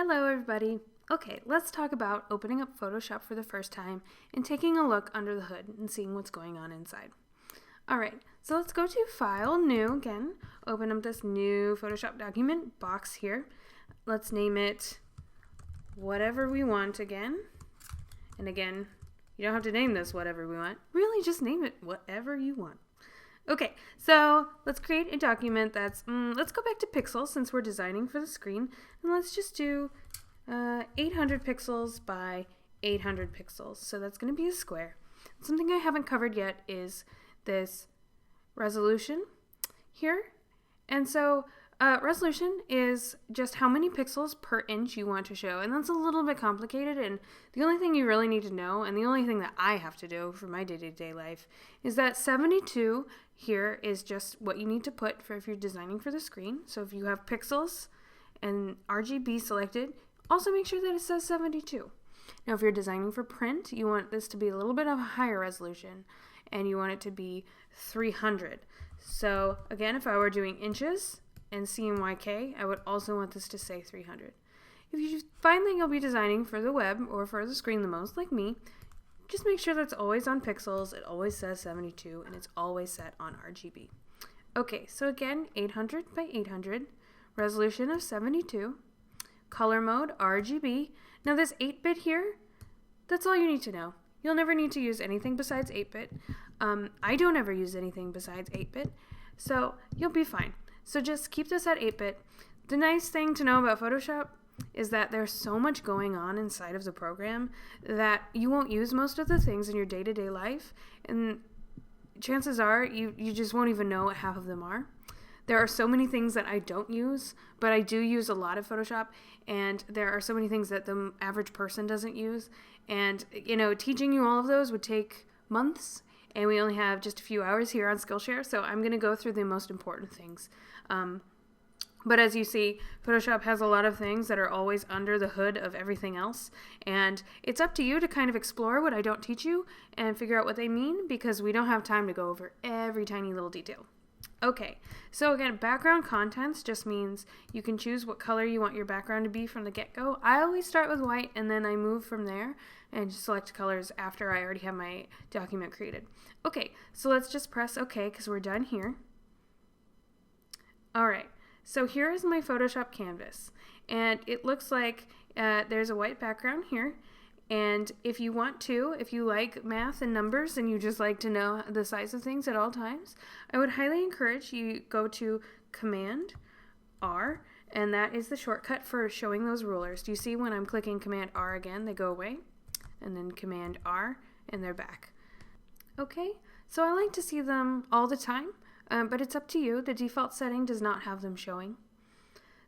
Hello everybody. Okay, let's talk about opening up Photoshop for the first time and taking a look under the hood and seeing what's going on inside. Alright, so let's go to File, New again, open up this new Photoshop document box here. Let's name it whatever we want again. And again, you don't have to name this whatever we want. Really, just name it whatever you want. Okay, so let's create a document that's, let's go back to pixels since we're designing for the screen, and let's just do 800 pixels by 800 pixels. So that's going to be a square. Something I haven't covered yet is this resolution here. And so resolution is just how many pixels per inch you want to show, and that's a little bit complicated, and the only thing you really need to know, and the only thing that I have to do for my day-to-day life, is that 72 here is just what you need to put for if you're designing for the screen. So if you have pixels and RGB selected, also make sure that it says 72. Now if you're designing for print, you want this to be a little bit of a higher resolution, and you want it to be 300. So again, if I were doing inches and CMYK, I would also want this to say 300. If you find that you'll be designing for the web or for the screen the most, like me, just make sure that's always on pixels, it always says 72, and it's always set on RGB. Okay, so again, 800 by 800, resolution of 72, color mode, RGB. Now this 8-bit here, that's all you need to know. You'll never need to use anything besides 8-bit. I don't ever use anything besides 8-bit, so you'll be fine. So just keep this at 8-bit. The nice thing to know about Photoshop is that there's so much going on inside of the program that you won't use most of the things in your day-to-day life, and chances are you just won't even know what half of them are. There are so many things that I don't use, but I do use a lot of Photoshop, and there are so many things that the average person doesn't use, and teaching you all of those would take months, and we only have just a few hours here on Skillshare, so I'm going to go through the most important things. But as you see, Photoshop has a lot of things that are always under the hood of everything else, and it's up to you to kind of explore what I don't teach you and figure out what they mean, because we don't have time to go over every tiny little detail. Okay, so again, background contents just means you can choose what color you want your background to be from the get-go. I always start with white, and then I move from there and just select colors after I already have my document created. Okay, so let's just press OK because we're done here. Alright, so here is my Photoshop canvas, and it looks like there's a white background here. And if you like math and numbers and you just like to know the size of things at all times, I would highly encourage you go to Command R, and that is the shortcut for showing those rulers. Do you see when I'm clicking Command R again, they go away, and then Command R, and they're back. Okay, so I like to see them all the time, but it's up to you. The default setting does not have them showing.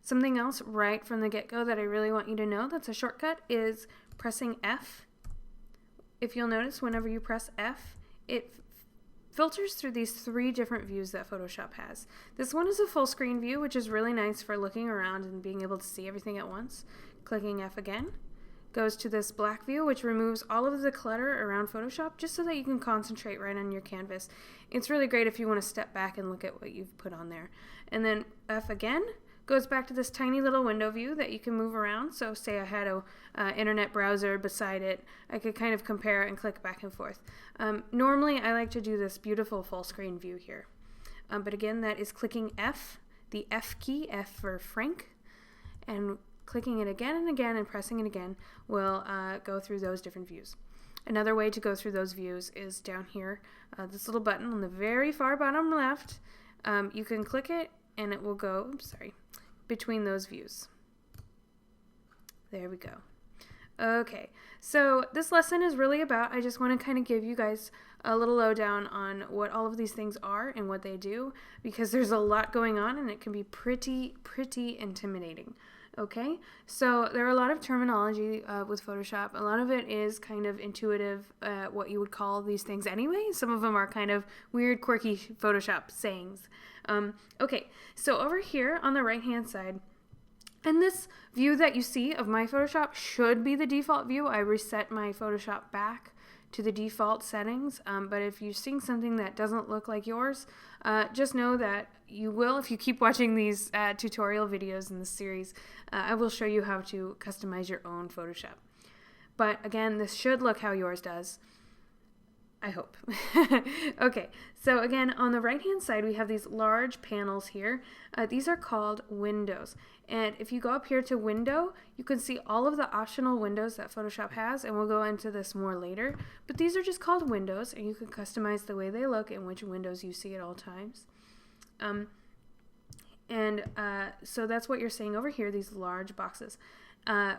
Something else right from the get-go that I really want you to know that's a shortcut is pressing F. If you'll notice, whenever you press F, it filters through these 3 different views that Photoshop has. This one is a full screen view, which is really nice for looking around and being able to see everything at once. Clicking F again goes to this black view, which removes all of the clutter around Photoshop just so that you can concentrate right on your canvas. It's really great if you want to step back and look at what you've put on there. And then F again goes back to this tiny little window view that you can move around. So say I had a internet browser beside it, I could kind of compare and click back and forth. Normally I like to do this beautiful full screen view here. But again, that is clicking F, the F key, F for Frank, and clicking it again and again and pressing it again will go through those different views. Another way to go through those views is down here, this little button on the very far bottom left. You can click it and it will go, between those views. There we go. Okay, so this lesson is really about, I just want to kind of give you guys a little lowdown on what all of these things are and what they do, because there's a lot going on and it can be pretty intimidating. Okay, so there are a lot of terminology with Photoshop. A lot of it is kind of intuitive, what you would call these things anyway. Some of them are kind of weird, quirky Photoshop sayings. Okay, so over here on the right hand side, and this view that you see of my Photoshop should be the default view. I reset my Photoshop back to the default settings, but if you're seeing something that doesn't look like yours, just know that you will if you keep watching these tutorial videos in this series. I will show you how to customize your own Photoshop. But again, this should look how yours does. I hope. Okay, so again, on the right-hand side, we have these large panels here. These are called windows. And if you go up here to window, you can see all of the optional windows that Photoshop has, and we'll go into this more later. But these are just called windows, and you can customize the way they look and which windows you see at all times. So that's what you're seeing over here, these large boxes.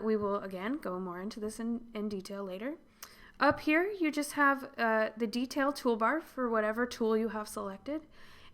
We will, again, go more into this in detail later. Up here, you just have the detail toolbar for whatever tool you have selected.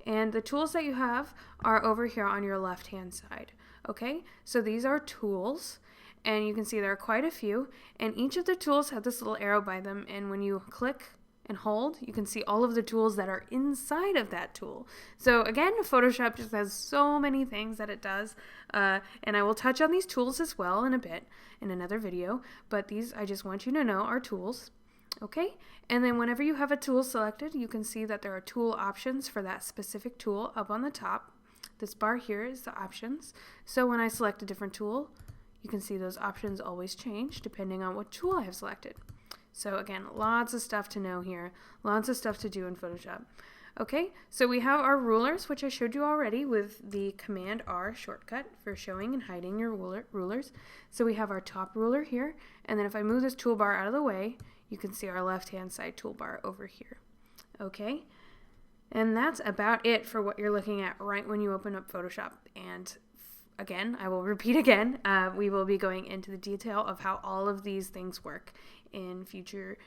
And the tools that you have are over here on your left-hand side. Okay, so these are tools, and you can see there are quite a few. And each of the tools have this little arrow by them, and when you click and hold, you can see all of the tools that are inside of that tool. So again, Photoshop just has so many things that it does, and I will touch on these tools as well in a bit in another video, but these I just want you to know are tools. Okay, and then whenever you have a tool selected, you can see that there are tool options for that specific tool up on the top. This bar here is the options. So when I select a different tool, you can see those options always change depending on what tool I have selected. So again, lots of stuff to know here, lots of stuff to do in Photoshop. Okay, so we have our rulers, which I showed you already with the Command R shortcut for showing and hiding your rulers. So we have our top ruler here, and then if I move this toolbar out of the way, you can see our left-hand side toolbar over here. Okay, and that's about it for what you're looking at right when you open up Photoshop. And again, I will repeat again, we will be going into the detail of how all of these things work in future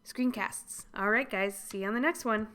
screencasts. All right, guys, see you on the next one.